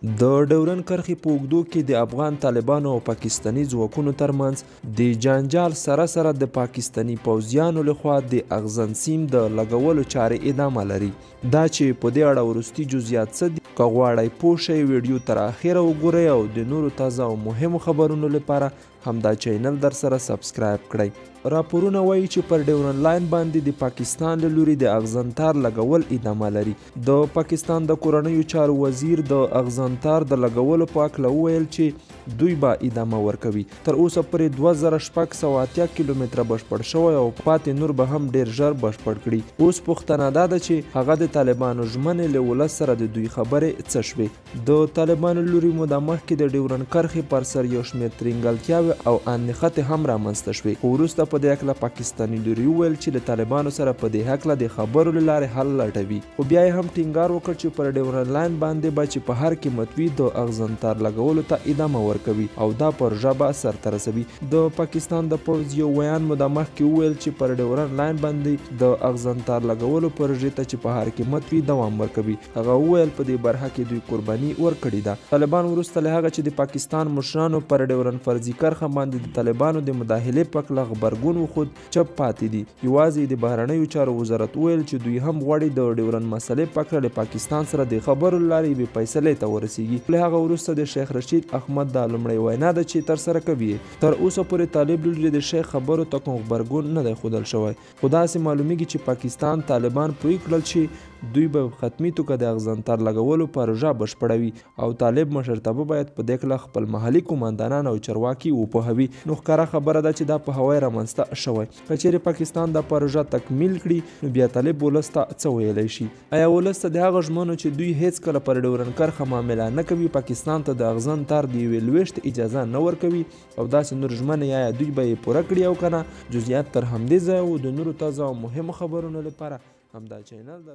د ډیورند کرښې په اوږدو کې د افغان طالبانو او پاکستاني ځواکونو ترمنځ د جنجال سره سره د پاکستاني پوځیانو لخوا د اغزن سیم د لګولو چارې ادامه لري. دا چې په دې اړه وروستي جزئیات څه دي، که غواړئ پوه شئ ویډیو تر اخره وګورئ او د نورو تازه او مهمو خبرونو لپاره همدا چینل در سره سبسکرایب کړئ. راپورونه وایي چې پر ډیورند لاین باندې د پاکستان له لوري د اغزنتار لګول ادامه لري. د پاکستان د کورنیو چارو وزیر د اغزنتار د لګولو په هکله وویل چې دوی به ادامه ورکوي. تر اوسه پورې 2680 کیلومتره بشپړ شوی او پاتې نور به هم ډیر ژر بشپړ کړي. اوس پوښتنه دا ده چې هغه د طالبانو ژمنې له ولس سره د دوی خبرې څه شوې. د طالبانو لوري مو د مخکې د ډیورند کرښې پر سر یو شمېر ترینګلتیاوې او اندېښتې هم رامنځته شوې، خو وروسته په دې هکله پاکستاني لوري وویل چې له طالبانو سره په دې هکله د خبرو له لارې حل لټوي. خو بیا یې هم ټینګار وکړ چې پر ډیورند لاین باندې به چې په هر قیمت وي د اغزنتار لګولو ته ادامه ورکوي او دا پروژه به سرته رسوي. د پاکستان د پوځ یو ویان مو د مخکې وویل چې پر ډیورند لاین باندې د اغزنتار لګولو پروژې ته چې په هر قیمت وي دوام ورکوي. هغه وویل په دې برخه کې دوی قرباني ورکړې ده. طالبان وروسته له هغه چې د پاکستان مشرانو پر ډیورند فرضي کرښه باندې د طالبانو د مداخلې په هکله غبرګون وښود، چپ پاتې دي. یوازې د بهرنیو چارو وزارت ویل چې دوی هم غواړي د ډیورند مسلې په هکله له پاکستان سره د خبرو له لارې یوې فیصلې ته ورسیږي. له هغه وروسته د شیخ رشید احمد دا لومړۍ وینا ده چې ترسره کوي. تر اوسه پورې طالب لوري د شیخ خبرو ته کوم غبرګون نه دی ښودل شوی، خو داسې معلومیږي چې پاکستان طالبان پوه کړل چې دوی به حتمي توګه د اغزنتار لګولو پروژه بشپړوي او طالب مشرتابه باید په دې هکله خپل محلي قوماندانان او چارواکي وپوهوي. نو ښکاره خبره ده چې دا په هوای رامنځته شوی. که چیرې پاکستان دا پروژه تکمیل کړي نو بیا طالب ولس ته څه ویلی شي؟ آیا ولس ته د هغه ژمنو چې دوی هیڅکله پر ډیورند کرښه معامله نه کوي پاکستان ته د اغزنتار د یوې لویشت اجازه نه ورکوي او داسې نور ژمنې آیا دوی به یې پوره کړي او که نه؟ جزئیات تر همدې ځایه و. د نورو تازه او مهمو خبرونو لپاره همدا چینل